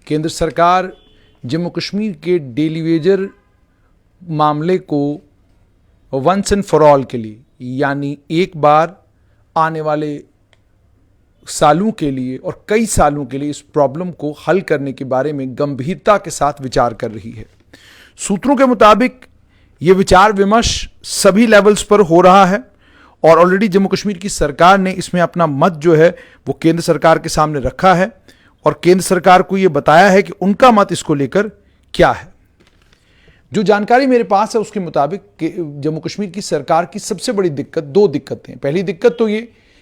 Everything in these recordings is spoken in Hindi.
केंद्र सरकार जम्मू कश्मीर के डेली वेजर मामले को वंस एंड फॉर ऑल के लिए, यानी एक बार आने वाले सालों के लिए और कई सालों के लिए इस प्रॉब्लम को हल करने के बारे में गंभीरता के साथ विचार कर रही है। सूत्रों के मुताबिक ये विचार विमर्श सभी लेवल्स पर हो रहा है और ऑलरेडी जम्मू कश्मीर की सरकार ने इसमें अपना मत जो है वो केंद्र सरकार के सामने रखा है और केंद्र सरकार को ये बताया है कि उनका मत इसको लेकर क्या है। जो जानकारी मेरे पास है उसके मुताबिक जम्मू कश्मीर की सरकार की सबसे बड़ी दिक्कत, दो दिक्कतें। पहली दिक्कत तो ये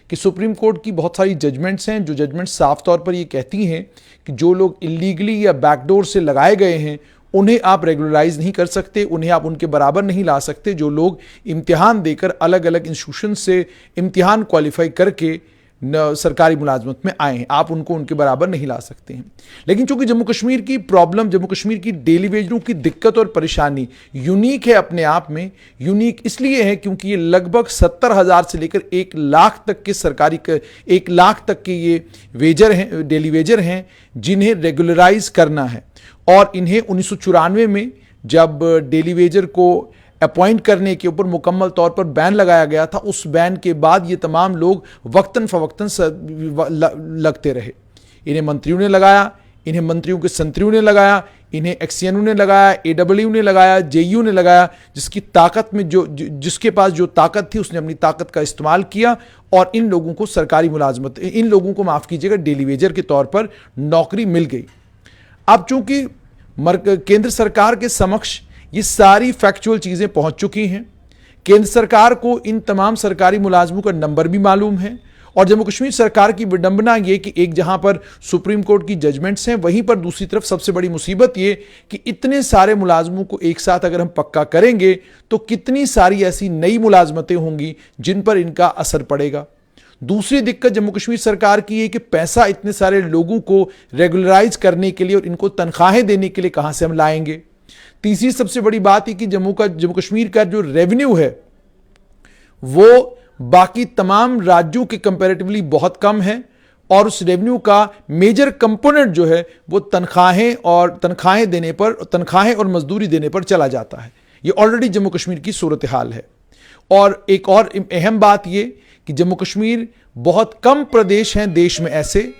कि सुप्रीम कोर्ट की बहुत सारी जजमेंट्स हैं, जो जजमेंट्स साफ तौर पर ये कहती हैं कि जो लोग इलीगली या बैकडोर से लगाए गए हैं उन्हें आप रेगुलराइज नहीं कर सकते, उन्हें आप उनके बराबर नहीं ला सकते। जो लोग इम्तिहान देकर अलग अलग इंस्टीट्यूशन से इम्तिहान क्वालिफाई करके सरकारी मुलाजमत में आए हैं, आप उनको उनके बराबर नहीं ला सकते हैं। लेकिन चूंकि जम्मू कश्मीर की प्रॉब्लम, जम्मू कश्मीर की डेली वेजरों की दिक्कत और परेशानी यूनिक है, अपने आप में यूनिक इसलिए है क्योंकि ये लगभग 70,000 से लेकर 1 लाख तक के सरकारी 1 लाख तक के ये वेजर हैं, डेली वेजर हैं, जिन्हें रेगुलराइज करना है। और इन्हें 1994 में जब डेली वेजर को अपॉइंट करने के ऊपर मुकम्मल तौर पर बैन लगाया गया था, उस बैन के बाद ये तमाम लोग वक्तन फवक्तन लगते रहे। इन्हें मंत्रियों ने लगाया, इन्हें मंत्रियों के संतरियों ने लगाया, इन्हें एक्सएनयू ने लगाया, एडब्ल्यू ने लगाया, जेयू ने लगाया। जिसकी ताकत में जिसके पास जो ताकत थी उसने अपनी ताकत का इस्तेमाल किया और इन लोगों को सरकारी मुलाजमत, इन लोगों को माफ़ कीजिएगा, डेली वेजर के तौर पर नौकरी मिल गई। अब चूंकि केंद्र सरकार के समक्ष ये सारी फैक्चुअल चीज़ें पहुंच चुकी हैं, केंद्र सरकार को इन तमाम सरकारी मुलाजमों का नंबर भी मालूम है और जम्मू कश्मीर सरकार की विडंबना ये कि एक जहां पर सुप्रीम कोर्ट की जजमेंट्स हैं, वहीं पर दूसरी तरफ सबसे बड़ी मुसीबत ये कि इतने सारे मुलाजमों को एक साथ अगर हम पक्का करेंगे तो कितनी सारी ऐसी नई मुलाजमतें होंगी जिन पर इनका असर पड़ेगा। दूसरी दिक्कत जम्मू कश्मीर सरकार की है कि पैसा इतने सारे लोगों को रेगुलराइज करने के लिए और इनको तनख्वाहें देने के लिए कहां से हम लाएंगे। तीसरी सबसे बड़ी बात है कि जम्मू कश्मीर का जो रेवेन्यू है वो बाकी तमाम राज्यों के कंपैरेटिवली बहुत कम है और उस रेवेन्यू का मेजर कंपोनेंट जो है वो तनख्वाहें देने पर, तनख्वाहें और मजदूरी देने पर चला जाता है। ये ऑलरेडी जम्मू कश्मीर की सूरत हाल है। और एक और अहम बात ये कि जम्मू कश्मीर बहुत कम प्रदेश हैं देश में ऐसे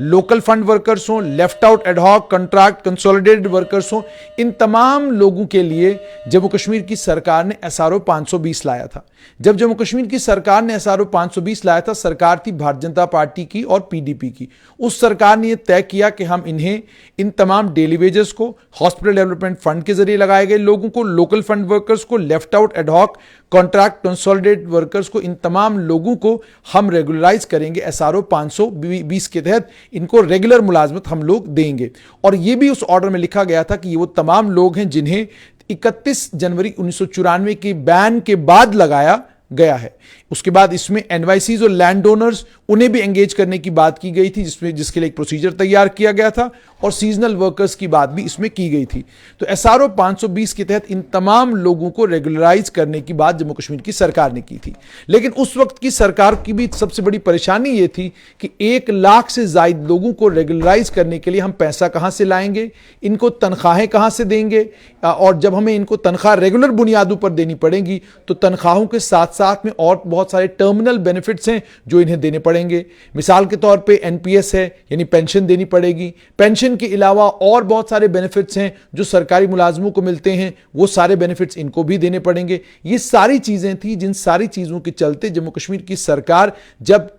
लोकल फंड वर्कर्स हों, left out ad hoc, contract, consolidated workers हों, इन तमाम लोगों के लिए जम्मू कश्मीर की सरकार ने एसआरओ 520 लाया था। जब जम्मू कश्मीर की सरकार ने एसआरओ 520 लाया था, सरकार थी भारतीय जनता पार्टी की और पीडीपी की। उस सरकार ने यह तय किया कि हम इन्हें, इन तमाम डेली वेजेस को हॉस्पिटल डेवलपमेंट फंड के जरिए लगाए गए लोगों को, लोकल फंड वर्कर्स को, left out ad hoc, contract, consolidated workers को, इन तमाम लोगों को हम रेगुलराइज करेंगे एसआरओ 520 के तहत। इनको रेगुलर मुलाजमत हम लोग देंगे। और यह भी उस ऑर्डर में लिखा गया था कि ये वो तमाम लोग हैं जिन्हें 31 जनवरी 1994 के बैन के बाद लगाया गया है। उसके बाद इसमें एनवाईसीज और लैंड ओनर्स, उन्हें भी एंगेज करने की बात की गई थी, जिसके लिए एक प्रोसीजर तैयार किया गया था और सीजनल वर्कर्स की बात भी इसमें की गई थी। तो एसआरओ 520 के तहत इन तमाम लोगों को रेगुलराइज करने की बात जम्मू कश्मीर की सरकार ने की थी। लेकिन उस वक्त की सरकार की भी सबसे बड़ी परेशानी यह थी कि 1 लाख से ज्यादा लोगों को रेगुलराइज करने के लिए हम पैसा कहां से लाएंगे, इनको तनख्वाहें कहां से देंगे, और जब हमें इनको तनख्वाह रेगुलर बुनियादों पर देनी पड़ेगी तो तनख्वाहों के साथ साथ में और बहुत सारे टर्मिनल बेनिफिट्स हैं जो इन्हें देने पड़ेंगे। मिसाल के तौर पे एनपीएस है, यानी पेंशन देनी पड़ेगी। पेंशन के अलावा और बहुत सारे बेनिफिट्स हैं जो सरकारी मुलाजमों को मिलते हैं, वो सारे बेनिफिट्स इनको भी देने पड़ेंगे। ये सारी चीजें थी जिन सारी चीजों के चलते जम्मू कश्मीर की सरकार जब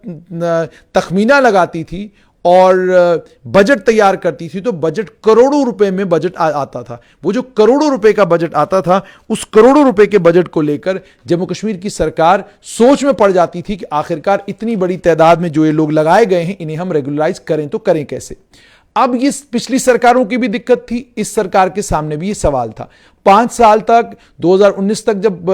तखमीना लगाती थी और बजट तैयार करती थी तो बजट करोड़ों रुपए में बजट आता था। वो जो करोड़ों रुपए का बजट आता था, उस करोड़ों रुपए के बजट को लेकर जम्मू कश्मीर की सरकार सोच में पड़ जाती थी कि आखिरकार इतनी बड़ी तादाद में जो ये लोग लगाए गए हैं, इन्हें हम रेगुलराइज करें तो करें कैसे। अब ये पिछली सरकारों की भी दिक्कत थी, इस सरकार के सामने भी ये सवाल था। 5 साल तक 2019 तक जब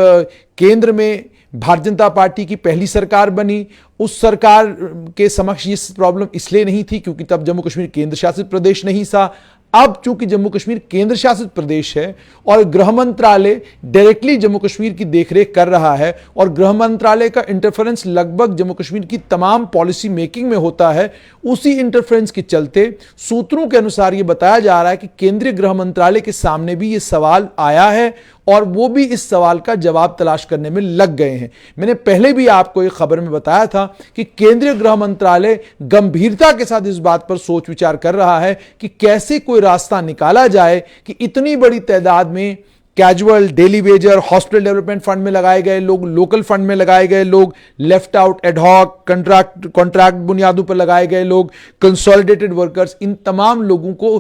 केंद्र में भारतीय जनता पार्टी की पहली सरकार बनी, उस सरकार के समक्ष ये प्रॉब्लम इसलिए नहीं थी क्योंकि तब जम्मू कश्मीर केंद्र शासित प्रदेश नहीं था। अब चूंकि जम्मू कश्मीर केंद्र शासित प्रदेश है और गृह मंत्रालय डायरेक्टली जम्मू कश्मीर की देखरेख कर रहा है और गृह मंत्रालय का इंटरफेरेंस लगभग जम्मू कश्मीर की तमाम पॉलिसी मेकिंग में होता है, उसी इंटरफेरेंस के चलते सूत्रों के अनुसार यह बताया जा रहा है कि केंद्रीय गृह मंत्रालय के सामने भी यह सवाल आया है और वो भी इस सवाल का जवाब तलाश करने में लग गए हैं। मैंने पहले भी आपको एक खबर में बताया था कि केंद्रीय गृह मंत्रालय गंभीरता के साथ इस बात पर सोच विचार कर रहा है कि कैसे कोई रास्ता निकाला जाए कि इतनी बड़ी तादाद में casual, daily Vaser, hospital development fund में लगाए गए लोग, लोकल फंड में लगाए गए लोग, लेफ्ट आउट, एडहॉक, कॉन्ट्रैक्ट बुनियादों पर लगाए गए लोग, कंसोलिडेटेड वर्कर्स, इन तमाम लोगों को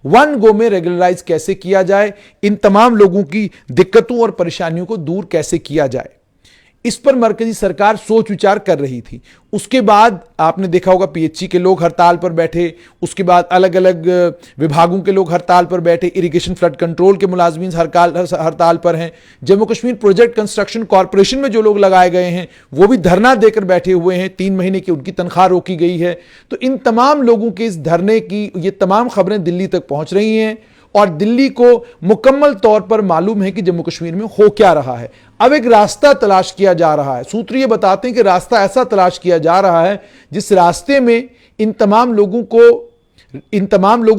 वन गो में रेगुलराइज कैसे किया जाए, इन तमाम लोगों की दिक्कतों और परेशानियों को दूर कैसे किया जाए, इस पर मरकजी सरकार सोच विचार कर रही थी। उसके बाद आपने देखा होगा पीएचई के लोग हड़ताल पर बैठे, उसके बाद अलग अलग विभागों के लोग हड़ताल पर बैठे, इरिगेशन फ्लड कंट्रोल के मुलाजमीन हड़ताल पर हैं, Jammu Kashmir project construction corporation में जो लोग लगाए गए हैं वो भी धरना देकर बैठे हुए हैं, 3 महीने की उनकी तनख्वाह रोकी गई है। तो इन तमाम लोगों के इस धरने की ये तमाम खबरें दिल्ली तक पहुंच रही हैं और दिल्ली को मुकम्मल तौर पर मालूम है कि जम्मू कश्मीर में हो क्या रहा है। अब एक रास्ता तलाश किया जा रहा है। सूत्र ये बताते हैं कि रास्ता ऐसा तलाश किया जा रहा है जिस रास्ते में इन तमाम लोगों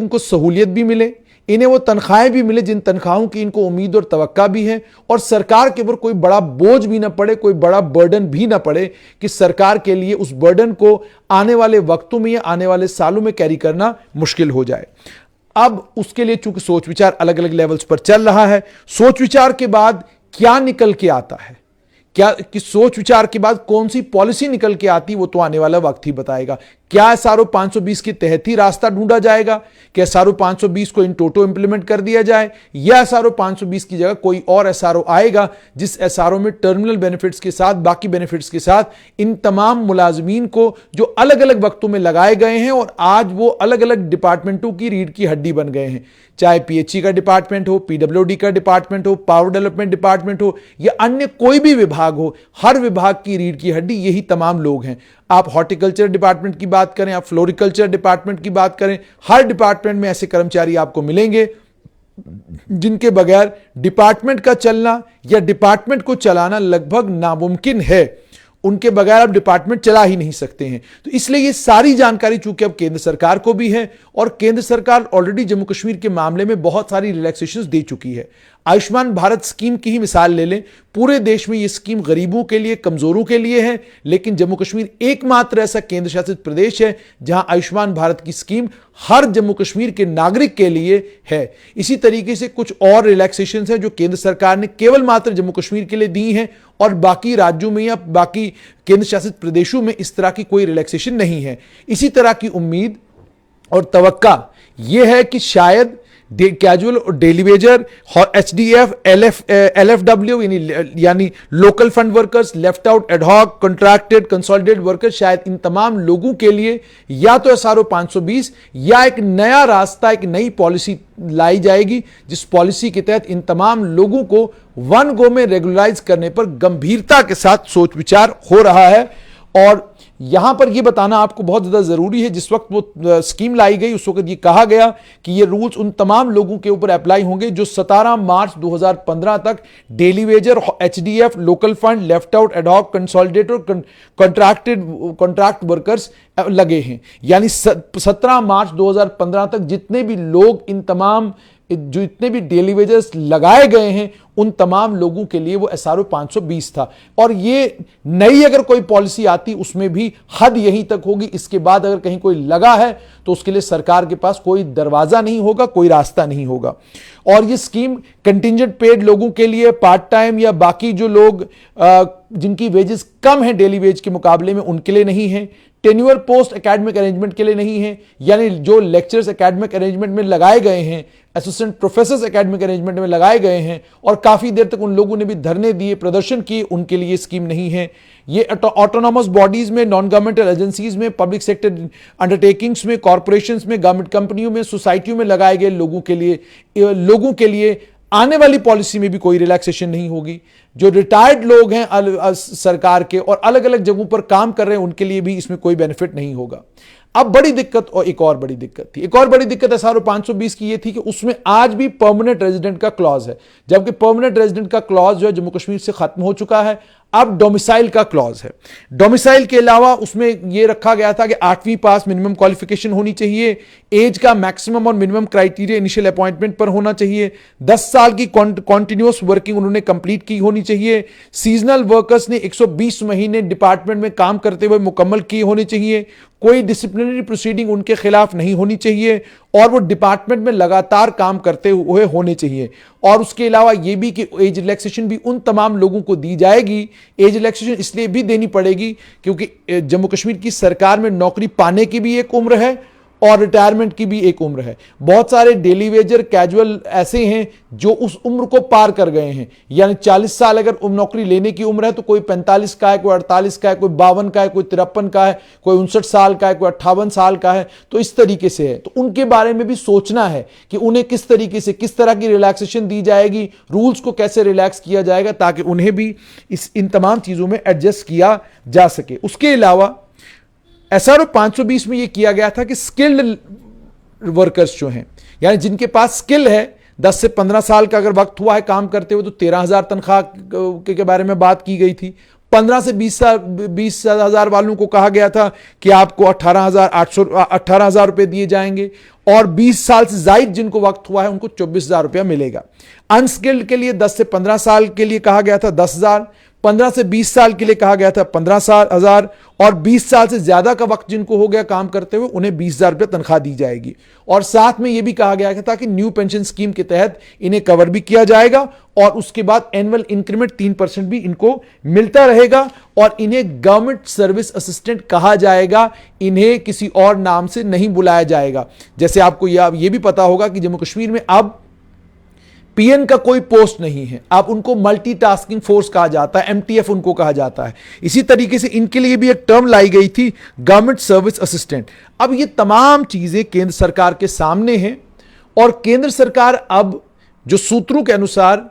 को सहूलियत भी मिले, इन्हें वो तनख्वाहें भी मिले जिन तनख्वाहों की इनको उम्मीद और तवक्का भी है, और सरकार के ऊपर कोई बड़ा बोझ भी ना पड़े, कोई बड़ा बर्डन भी ना पड़े कि सरकार के लिए उस बर्डन को आने वाले वक्तों में या आने वाले सालों में कैरी करना मुश्किल हो जाए। अब उसके लिए चूंकि सोच विचार अलग अलग लेवल्स पर चल रहा है, सोच विचार के बाद क्या निकल के आता है, क्या कि सोच विचार के बाद कौन सी पॉलिसी निकल के आती, वो तो आने वाला वक्त ही बताएगा। क्या एसआरओ 520 के तहत ही रास्ता ढूंढा जाएगा, क्या एसआरओ 520 को इन टोटो इंप्लीमेंट कर दिया जाए, या एसआरओ 520 की जगह कोई और एसआरओ आएगा जिस एसआरओ में टर्मिनल बेनिफिट्स के साथ, बाकी बेनिफिट्स के साथ इन तमाम मुलाजमीन को जो अलग अलग वक्तों में लगाए गए हैं और आज वो अलग अलग डिपार्टमेंटों की रीढ़ की हड्डी बन गए हैं, चाहे पीएचई का डिपार्टमेंट हो, पीडब्ल्यूडी का डिपार्टमेंट हो, पावर डेवलपमेंट डिपार्टमेंट हो या अन्य कोई भी विभाग हो, हर विभाग की रीढ़ की हड्डी यही तमाम लोग हैं। आप हॉर्टिकल्चर डिपार्टमेंट की बात करें, आप फ्लोरिकल्चर डिपार्टमेंट की बात करें, हर डिपार्टमेंट में ऐसे कर्मचारी आपको मिलेंगे जिनके बगैर डिपार्टमेंट का चलना या डिपार्टमेंट को चलाना लगभग नामुमकिन है। उनके बगैर आप डिपार्टमेंट चला ही नहीं सकते हैं। तो इसलिए ये सारी जानकारी चूंकि अब केंद्र सरकार को भी है और केंद्र सरकार ऑलरेडी जम्मू कश्मीर के मामले में बहुत सारी रिलैक्सेशंस दे चुकी है। आयुष्मान भारत स्कीम की ही मिसाल ले लें, पूरे देश में यह स्कीम गरीबों के लिए, कमजोरों के लिए है, लेकिन जम्मू कश्मीर एकमात्र ऐसा केंद्र शासित प्रदेश है जहां आयुष्मान भारत की स्कीम हर जम्मू कश्मीर के नागरिक के लिए है। इसी तरीके से कुछ और रिलैक्सेशंस हैं जो केंद्र सरकार ने केवल मात्र जम्मू कश्मीर के लिए दी हैं और बाकी राज्यों में या बाकी केंद्र शासित प्रदेशों में इस तरह की कोई रिलैक्सेशन नहीं है। इसी तरह की उम्मीद और तवक्का यह है कि शायद कैजुअल और डेली वेजर, एचडीएफ, एलएफडब्ल्यू यानी local fund workers, left out, ad hoc, contracted, consolidated workers, शायद इन तमाम लोगों के लिए या तो एसआरओ 520 या एक नया रास्ता, एक नई पॉलिसी लाई जाएगी जिस पॉलिसी के तहत इन तमाम लोगों को वन गो में रेगुलराइज करने पर गंभीरता के साथ सोच विचार हो रहा है। और यहां पर यह बताना आपको बहुत ज्यादा जरूरी है, जिस वक्त वो स्कीम लाई गई उस वक्त यह कहा गया कि ये रूल्स उन तमाम लोगों के ऊपर अप्लाई होंगे जो 17 मार्च 2015 तक daily wager, HDF, local fund, left out, ad hoc, consolidated और कॉन्ट्रैक्ट वर्कर्स लगे हैं। यानी 17 मार्च 2015 तक जितने भी लोग जो इतने भी डेली वेजेस लगाए गए हैं उन तमाम लोगों के लिए वो एसआरओ 520 था। और ये नई अगर कोई पॉलिसी आती उसमें भी हद यहीं तक होगी, इसके बाद अगर कहीं कोई लगा है तो उसके लिए सरकार के पास कोई दरवाजा नहीं होगा, कोई रास्ता नहीं होगा। और ये स्कीम कंटिंजेंट पेड लोगों के लिए, पार्ट टाइम या बाकी जो लोग जिनकी वेजेस कम है डेली वेज के मुकाबले में उनके लिए नहीं है, टेन्यूअर पोस्ट एकेडमिक अरेंजमेंट के लिए नहीं है, यानी जो लेक्चर्स एकेडमिक अरेंजमेंट में लगाए गए हैं, असिस्टेंट प्रोफेसर्स एकेडमिक अरेंजमेंट में लगाए गए हैं और काफी देर तक उन लोगों ने भी धरने दिए, प्रदर्शन किए, उनके लिए स्कीम नहीं है। ये ऑटोनॉमस बॉडीज में, नॉन गवर्नमेंटल एजेंसीज में, पब्लिक सेक्टर अंडरटेकिंग्स में, कॉर्पोरेशंस में, गवर्नमेंट कंपनियों में, सोसाइटियों में लगाए गए लोगों के लिए आने वाली पॉलिसी में भी कोई रिलैक्सेशन नहीं होगी। जो रिटायर्ड लोग हैं सरकार के और अलग अलग जगहों पर काम कर रहे हैं, उनके लिए भी इसमें कोई बेनिफिट नहीं होगा। अब बड़ी दिक्कत, और एक और बड़ी दिक्कत थी, एक और बड़ी दिक्कत एसआरओ 520 की ये थी कि उसमें आज भी परमानेंट रेजिडेंट का क्लॉज है, जबकि परमानेंट रेजिडेंट का क्लॉज जो है जम्मू कश्मीर से खत्म हो चुका है। अब डोमिसाइल का क्लॉज है। डोमिसाइल के अलावा उसमें यह रखा गया था कि 8वीं पास मिनिमम क्वालिफिकेशन होनी चाहिए, एज का मैक्सिमम और मिनिमम क्राइटेरिया इनिशियल अपॉइंटमेंट पर होना चाहिए, 10 साल की कॉन्टिन्यूअस वर्किंग उन्होंने कंप्लीट की होनी चाहिए, सीजनल वर्कर्स ने 120 महीने डिपार्टमेंट में काम करते हुए मुकम्मल किए होने चाहिए, कोई डिसिप्लिनरी प्रोसीडिंग उनके खिलाफ नहीं होनी चाहिए और वो डिपार्टमेंट में लगातार काम करते हुए होने चाहिए। और उसके अलावा ये भी कि एज रिलैक्सेशन भी उन तमाम लोगों को दी जाएगी। एज रिलैक्सेशन इसलिए भी देनी पड़ेगी क्योंकि जम्मू कश्मीर की सरकार में नौकरी पाने की भी एक उम्र है और रिटायरमेंट की भी एक उम्र है। बहुत सारे डेली वेजर कैजुअल ऐसे हैं जो उस उम्र को पार कर गए हैं, यानी 40 साल अगर नौकरी लेने की उम्र है तो कोई 45 का है, कोई 48 का है, कोई 52 का है, कोई 53 का है, कोई 59 साल का है, कोई 58 साल का है। तो इस तरीके से है, तो उनके बारे में भी सोचना है कि उन्हें किस तरीके से, किस तरह की रिलैक्सेशन दी जाएगी, रूल्स को कैसे रिलैक्स किया जाएगा ताकि उन्हें भी इन तमाम चीजों में एडजस्ट किया जा सके। उसके अलावा एसआरओ 520 में यह किया गया था कि स्किल्ड वर्कर्स जो हैं, यानी जिनके पास स्किल है, 10 से 15 साल का अगर वक्त हुआ है काम करते हुए, तो 13,000 तनख्वाह के बारे में बात की गई थी। 15 से 20,000 वालों को कहा गया था कि आपको 18,000 रुपए दिए जाएंगे और 20 साल से जायद जिनको वक्त हुआ है उनको 24,000 रुपया मिलेगा। अनस्किल्ड के लिए 10 से 15 साल के लिए कहा गया था 10,000, 15 से 20 साल के लिए कहा गया था 15,000 और 20 साल से ज्यादा का वक्त जिनको हो गया काम करते हुए उन्हें 20,000 रुपये तनख्वाह दी जाएगी। और साथ में यह भी कहा गया था कि न्यू पेंशन स्कीम के तहत इन्हें कवर भी किया जाएगा और उसके बाद एनुअल इंक्रीमेंट 3% भी इनको मिलता रहेगा और इन्हें गवर्नमेंट सर्विस असिस्टेंट कहा जाएगा, इन्हें किसी और नाम से नहीं बुलाया जाएगा। जैसे आपको यह भी पता होगा कि जम्मू कश्मीर में अब पीएन का कोई पोस्ट नहीं है, अब उनको मल्टीटास्किंग फोर्स कहा जाता है, एमटीएफ उनको कहा जाता है। इसी तरीके से इनके लिए भी एक टर्म लाई गई थी गवर्नमेंट सर्विस असिस्टेंट। अब ये तमाम चीजें केंद्र सरकार के सामने हैं और केंद्र सरकार अब जो सूत्रों के अनुसार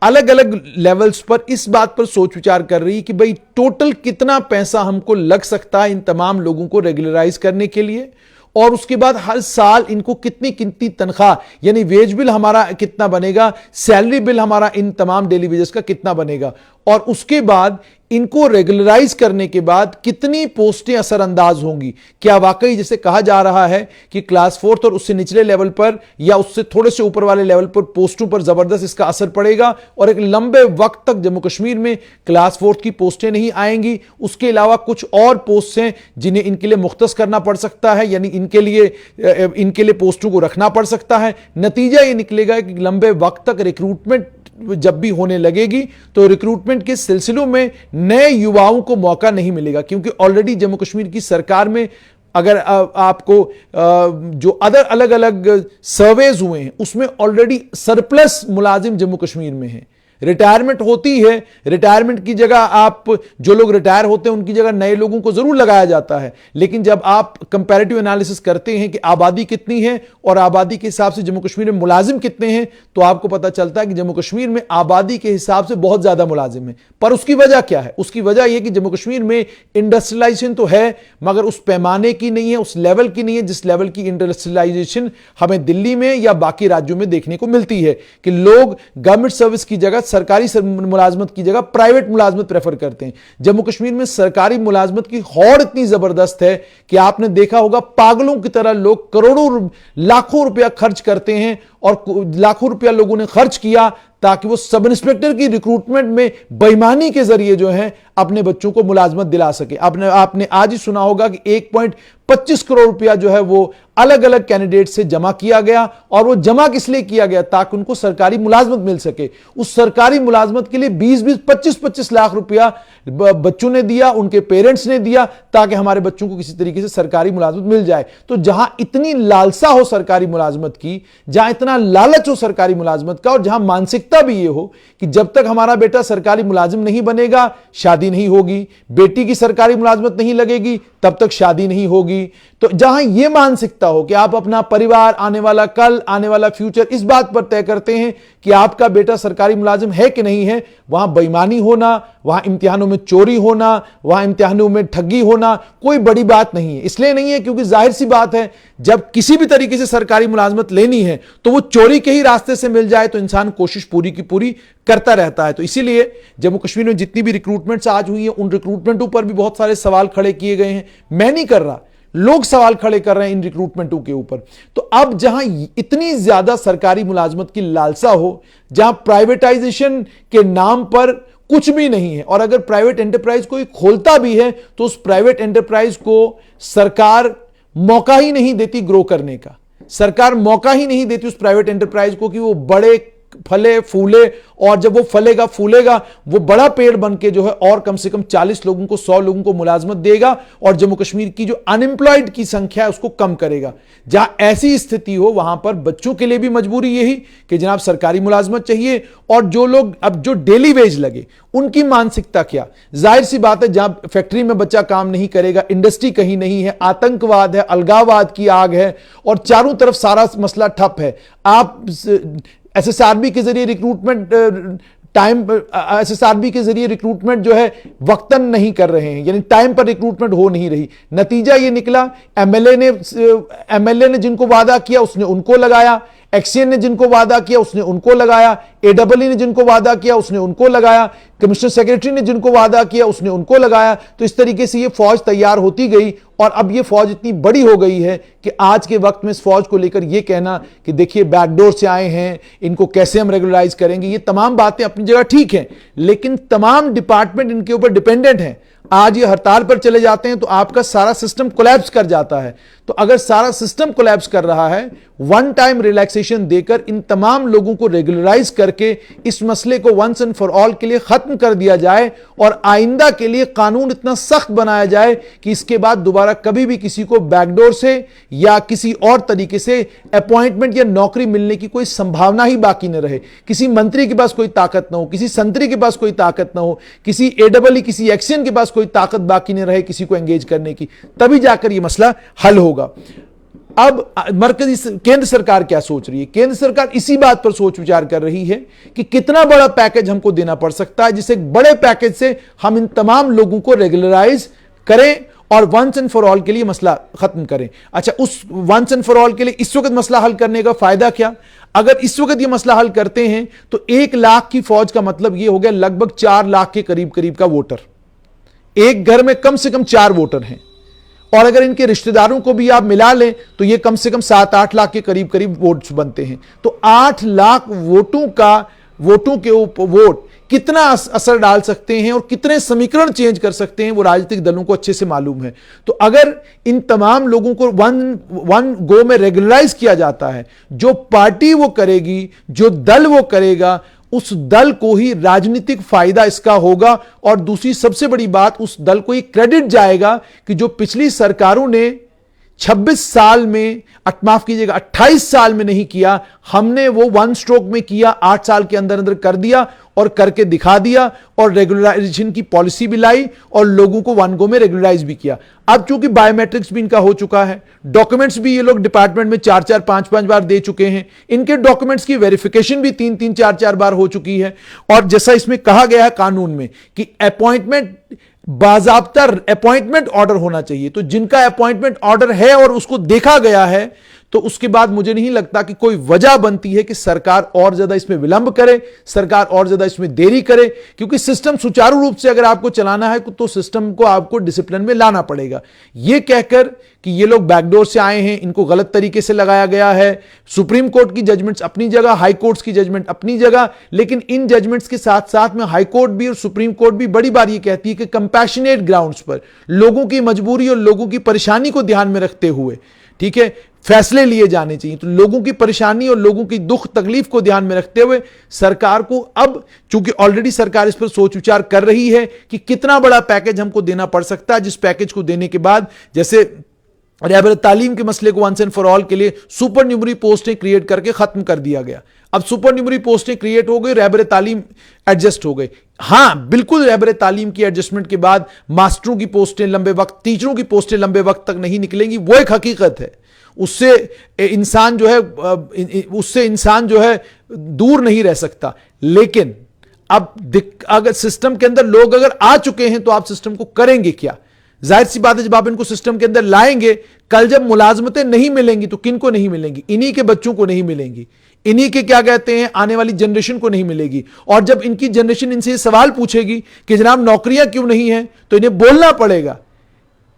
अलग अलग लेवल्स पर इस बात पर सोच विचार कर रही है कि भाई टोटल कितना पैसा हमको लग सकता है इन तमाम लोगों को रेगुलराइज करने के लिए और उसके बाद हर साल इनको कितनी कितनी तनख्वाह, यानी वेज बिल हमारा कितना बनेगा, सैलरी बिल हमारा इन तमाम डेली वेजेस का कितना बनेगा और उसके बाद इनको रेगुलराइज करने के बाद कितनी पोस्टें असरअंदाज होंगी। क्या वाकई जैसे कहा जा रहा है कि क्लास 4 और उससे निचले लेवल पर या उससे थोड़े से ऊपर वाले लेवल पर पोस्टों पर जबरदस्त इसका असर पड़ेगा और एक लंबे वक्त तक जम्मू कश्मीर में क्लास 4 की पोस्टें नहीं आएंगी। उसके अलावा कुछ और पोस्ट हैं जिन्हें इनके लिए मुख्तस करना पड़ सकता है, यानी इनके लिए पोस्टों को रखना पड़ सकता है। नतीजा यह निकलेगा कि लंबे वक्त तक रिक्रूटमेंट जब भी होने लगेगी तो रिक्रूटमेंट के सिलसिलों में नए युवाओं को मौका नहीं मिलेगा, क्योंकि ऑलरेडी जम्मू कश्मीर की सरकार में अगर आपको जो अलग अलग सर्वेज हुए हैं उसमें ऑलरेडी सरप्लस मुलाजिम जम्मू कश्मीर में है। रिटायरमेंट होती है, रिटायरमेंट की जगह आप जो लोग रिटायर होते हैं उनकी जगह नए लोगों को जरूर लगाया जाता है, लेकिन जब आप कंपैरेटिव एनालिसिस करते हैं कि आबादी कितनी है और आबादी के हिसाब से जम्मू कश्मीर में मुलाजिम कितने हैं तो आपको पता चलता है कि जम्मू कश्मीर में आबादी के हिसाब से बहुत ज्यादा मुलाजिम है। पर उसकी वजह क्या है? उसकी वजह यह कि जम्मू कश्मीर में इंडस्ट्रियलाइजेशन तो है मगर उस पैमाने की नहीं है, उस लेवल की नहीं है जिस लेवल की इंडस्ट्रियलाइजेशन हमें दिल्ली में या बाकी राज्यों में देखने को मिलती है कि लोग गवर्नमेंट सर्विस की जगह, सरकारी मुलाजमत की जगह प्राइवेट मुलाजमत प्रेफर करते हैं। जम्मू कश्मीर में सरकारी मुलाजमत की हौड़ इतनी जबरदस्त है कि आपने देखा होगा पागलों की तरह लोग करोड़ों लाखों रुपया खर्च करते हैं और लाखों रुपया लोगों ने खर्च किया ताकि वो सब इंस्पेक्टर की रिक्रूटमेंट में बेईमानी के जरिए जो है अपने बच्चों को मुलाजमत दिला सके। आपने आज ही सुना होगा कि 1.25 करोड़ रुपया जो है वो अलग अलग कैंडिडेट से जमा किया गया, और वो जमा किस लिए किया गया, ताकि उनको सरकारी मुलाजमत मिल सके। उस सरकारी मुलाजमत के लिए 20-20, 25-25 लाख रुपया बच्चों ने दिया, उनके पेरेंट्स ने दिया, ताकि हमारे बच्चों को किसी तरीके से सरकारी मुलाजमत मिल जाए। तो जहां इतनी लालसा हो सरकारी मुलाजमत की, जहां इतना लालच हो सरकारी मुलाजमत का, और जहां मानसिकता भी ये हो कि जब तक हमारा बेटा सरकारी मुलाजिम नहीं बनेगा शादी नहीं होगी, बेटी की सरकारी मुलाजमत नहीं लगेगी तब तक शादी नहीं होगी, तो जहां यह मानसिकता हो कि आप अपना परिवार, आने वाला कल, आने वाला फ्यूचर इस बात पर तय करते हैं कि आपका बेटा सरकारी मुलाजिम है कि नहीं है, वहां बेईमानी होना, वहां इम्तिहानों में चोरी होना, वहां इम्तिहानों में ठगी होना कोई बड़ी बात नहीं है। इसलिए नहीं है क्योंकि जाहिर सी बात है, जब किसी भी तरीके से सरकारी मुलाजमत लेनी है तो वो चोरी के ही रास्ते से मिल जाए तो इंसान कोशिश पूरी की पूरी करता रहता है। तो इसीलिए जम्मू कश्मीर में जितनी भी रिक्रूटमेंट्स आज हुई है, उन रिक्रूटमेंटों पर भी बहुत सारे सवाल खड़े किए गए हैं। मैं नहीं कर रहा, लोग सवाल खड़े कर रहे हैं इन रिक्रूटमेंटों के ऊपर। तो अब जहां इतनी ज्यादा सरकारी मुलाजमत की लालसा हो, जहां प्राइवेटाइजेशन के नाम पर कुछ भी नहीं है, और अगर प्राइवेट एंटरप्राइज कोई खोलता भी है तो उस प्राइवेट एंटरप्राइज को सरकार मौका ही नहीं देती ग्रो करने का। सरकार मौका ही नहीं देती उस प्राइवेट एंटरप्राइज को कि वो बड़े फले फूले, और जब वो फलेगा फूलेगा वो बड़ा पेड़ बन के जो है और कम से कम 40 लोगों को, 100 लोगों को मुलाजमत देगा, और जम्मू कश्मीर की जो अनएम्प्लॉयड की संख्या है उसको कम करेगा। जहां ऐसी स्थिति हो वहां पर बच्चों के लिए भी मजबूरी यही कि जनाब सरकारी मुलाजमत चाहिए, और जो लोग अब जो डेली वेज लगे उनकी मानसिकता क्या। जाहिर सी बात है, जहां फैक्ट्री में बच्चा काम नहीं करेगा, इंडस्ट्री कहीं नहीं है, आतंकवाद है, अलगाववाद की आग है, और चारों तरफ सारा मसला ठप है। आप एसएसआरबी के जरिए रिक्रूटमेंट एसएसआरबी के जरिए रिक्रूटमेंट जो है वक्तन नहीं कर रहे हैं, यानी टाइम पर रिक्रूटमेंट हो नहीं रही। नतीजा ये निकला, एमएलए ने जिनको वादा किया उसने उनको लगाया, एक्सीएन ने जिनको वादा किया उसने उनको लगाया, एडब्ल्यू ने जिनको वादा किया उसने उनको लगाया, कमिश्नर सेक्रेटरी ने जिनको वादा किया उसने उनको लगाया। तो इस तरीके से ये फौज तैयार होती गई, और अब ये फौज इतनी बड़ी हो गई है कि आज के वक्त में इस फौज को लेकर ये कहना कि देखिए बैकडोर से आए हैं, इनको कैसे हम रेगुलराइज करेंगे, ये तमाम बातें अपनी जगह ठीक हैं, लेकिन तमाम डिपार्टमेंट इनके ऊपर डिपेंडेंट हैं। आज ये हड़ताल पर चले जाते हैं तो आपका सारा सिस्टम कोलैप्स कर जाता है। तो अगर सारा सिस्टम कोलैप्स कर रहा है, वन टाइम रिलैक्सेशन देकर इन तमाम लोगों को रेगुलराइज करके इस मसले को वंस एंड फॉर ऑल के लिए खत्म कर दिया जाए, और आइंदा के लिए कानून इतना सख्त बनाया जाए कि इसके बाद दोबारा कभी भी किसी को बैकडोर से या किसी और तरीके से अपॉइंटमेंट या नौकरी मिलने की कोई संभावना ही बाकी न रहे। किसी मंत्री के पास कोई ताकत ना हो, किसी संतरी के पास कोई ताकत ना हो, किसी एडब्ल्यू, किसी एक्शन के पास कोई ताकत बाकी नहीं रहे किसी को एंगेज करने की, तभी जाकर यह मसला हल होगा। अब मरकजी केंद्र सरकार क्या सोच रही है? केंद्र सरकार इसी बात पर सोच विचार कर रही है कि कितना बड़ा पैकेज हमको देना पड़ सकता है, जिससे बड़े पैकेज से हम इन तमाम लोगों को रेगुलराइज करें और वंस एंड फॉर ऑल के लिए मसला खत्म करें। अच्छा, उस वंस एंड फॉर ऑल के लिए इस वक्त मसला हल करने का फायदा क्या? अगर इस वक्त ये मसला हल करते हैं तो 1 लाख की फौज का मतलब ये हो गया लगभग 4 लाख के करीब करीब का वोटर। एक घर में कम से कम 4 वोटर हैं, और अगर इनके रिश्तेदारों को भी आप मिला लें तो ये कम से कम 7-8 लाख के करीब करीब वोट्स बनते हैं। तो 8 लाख वोटों के ऊपर वोट कितना असर डाल सकते हैं और कितने समीकरण चेंज कर सकते हैं, वो राजनीतिक दलों को अच्छे से मालूम है। तो अगर इन तमाम लोगों को वन गो में रेगुलराइज किया जाता है, जो पार्टी वो करेगी, जो दल वो करेगा, उस दल को ही राजनीतिक फायदा इसका होगा। और दूसरी सबसे बड़ी बात, उस दल को ये क्रेडिट जाएगा कि जो पिछली सरकारों ने 26 साल में, माफ कीजिएगा 28 साल में नहीं किया, हमने वो 1 स्ट्रोक में किया, 8 साल के अंदर अंदर कर दिया और करके दिखा दिया, और रेगुलराइजेशन की पॉलिसी भी लाई और लोगों को 1 गो में रेगुलराइज भी किया। अब चूंकि बायोमेट्रिक्स भी इनका हो चुका है, डॉक्यूमेंट्स भी ये लोग डिपार्टमेंट में 4-4, 5-5 बार दे चुके हैं, इनके डॉक्यूमेंट्स की वेरिफिकेशन भी 3-3, 4-4 बार हो चुकी है। और जैसा इसमें कहा गया है कानून में कि अपॉइंटमेंट, बाज़ाब्ता अपॉइंटमेंट ऑर्डर होना चाहिए, तो जिनका अपॉइंटमेंट ऑर्डर है और उसको देखा गया है, तो उसके बाद मुझे नहीं लगता कि कोई वजह बनती है कि सरकार और ज्यादा इसमें विलंब करे, सरकार और ज्यादा इसमें देरी करे, क्योंकि सिस्टम सुचारू रूप से अगर आपको चलाना है तो सिस्टम को आपको डिसिप्लिन में लाना पड़ेगा। यह कहकर कि ये लोग बैकडोर से आए हैं, इनको गलत तरीके से लगाया गया है, सुप्रीम कोर्ट की जजमेंट्स अपनी जगह, हाई कोर्ट्स की जजमेंट अपनी जगह, लेकिन इन जजमेंट्स के साथ साथ में हाई कोर्ट भी और सुप्रीम कोर्ट भी बड़ी बार ये कहती है कि कंपैशनेट ग्राउंड्स पर लोगों की मजबूरी और लोगों की परेशानी को ध्यान में रखते हुए, ठीक है, फैसले लिए जाने चाहिए। तो लोगों की परेशानी और लोगों की दुख तकलीफ को ध्यान में रखते हुए सरकार को अब, चूंकि ऑलरेडी सरकार इस पर सोच विचार कर रही है कि कितना बड़ा पैकेज हमको देना पड़ सकता है, जिस पैकेज को देने के बाद जैसे रहबर तालीम के मसले को वंस एंड फॉर ऑल के लिए सुपर न्यूमरी पोस्टें क्रिएट करके खत्म कर दिया गया। अब सुपर न्यूमरी पोस्टें क्रिएट हो गई, रहबर तालीम एडजस्ट हो गई। हां बिल्कुल, रहबर तालीम की एडजस्टमेंट के बाद मास्टरों की पोस्टें लंबे वक्त, टीचरों की पोस्टें लंबे वक्त तक नहीं निकलेंगी, वो एक हकीकत है। उससे इंसान जो है दूर नहीं रह सकता। लेकिन अब अगर सिस्टम के अंदर लोग अगर आ चुके हैं तो आप सिस्टम को करेंगे क्या? जाहिर सी बात है, जब आप इनको सिस्टम के अंदर लाएंगे, कल जब मुलाजमतें नहीं मिलेंगी तो किन को नहीं मिलेंगी? इन्हीं के बच्चों को नहीं मिलेंगी, इन्हीं के क्या कहते हैं आने वाली जनरेशन को नहीं मिलेगी। और जब इनकी जनरेशन इनसे सवाल पूछेगी कि जनाब नौकरियां क्यों नहीं है, तो इन्हें बोलना पड़ेगा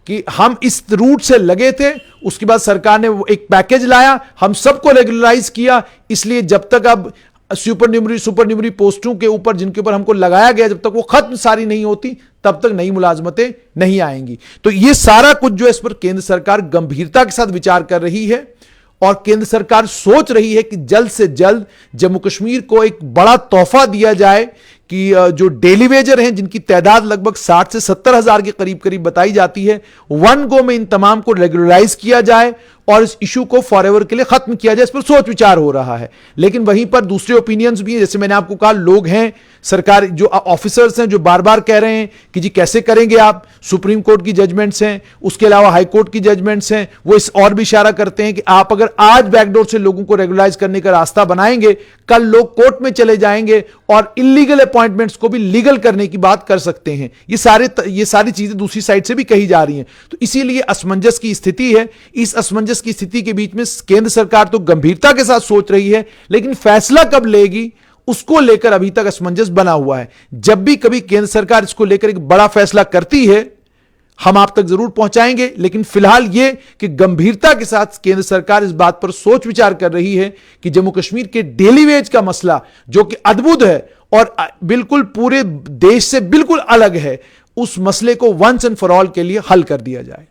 कि हम इस रूट से लगे थे, उसके बाद सरकार ने एक पैकेज लाया, हम सबको रेगुलराइज किया, इसलिए जब तक अब सुपर न्यूमरी पोस्टों के ऊपर जिनके ऊपर हमको लगाया गया, जब तक वो खत्म सारी नहीं होती तब तक नई मुलाजमतें नहीं आएंगी। तो ये सारा कुछ जो है इस पर केंद्र सरकार गंभीरता के साथ विचार कर रही है और केंद्र सरकार सोच रही है कि जल्द से जल्द जम्मू कश्मीर को एक बड़ा तोहफा दिया जाए कि जो डेली वेजर हैं, जिनकी तादाद लगभग 60 से 70 हजार के करीब करीब बताई जाती है, वन गो में इन तमाम को रेगुलराइज किया जाए और इस इशू को फॉरएवर के लिए खत्म किया जाए। इस पर सोच विचार हो रहा है। लेकिन वहीं पर दूसरे ओपिनियंस भी हैं, जैसे मैंने आपको कहा, लोग हैं सरकार जो ऑफिसर्स हैं जो बार बार कह रहे हैं कि जी कैसे करेंगे आप, सुप्रीम कोर्ट की जजमेंट्स हैं, उसके अलावा हाई कोर्ट की जजमेंट्स हैं, वो इस और भी इशारा करते हैं कि आप अगर आज बैकडोर से लोगों को रेगुलराइज करने का रास्ता बनाएंगे, कल लोग कोर्ट में चले जाएंगे और इलीगल अपॉइंटमेंट्स को भी लीगल करने की बात कर सकते हैं। ये सारी चीजें दूसरी साइड से भी कही जा रही हैं। तो इसीलिए असमंजस की स्थिति है। इस असमंजस की स्थिति के बीच में केंद्र सरकार तो गंभीरता के साथ सोच रही है, लेकिन फैसला कब लेगी उसको लेकर अभी तक असमंजस बना हुआ है। जब भी कभी केंद्र सरकार इसको लेकर एक बड़ा फैसला करती है, हम आप तक जरूर पहुंचाएंगे। लेकिन फिलहाल यह कि गंभीरता के साथ केंद्र सरकार इस बात पर सोच विचार कर रही है कि जम्मू कश्मीर के डेली वेज का मसला, जो कि अद्भुत है और बिल्कुल पूरे देश से बिल्कुल अलग है, उस मसले को वंस एंड फॉर ऑल के लिए हल कर दिया जाए।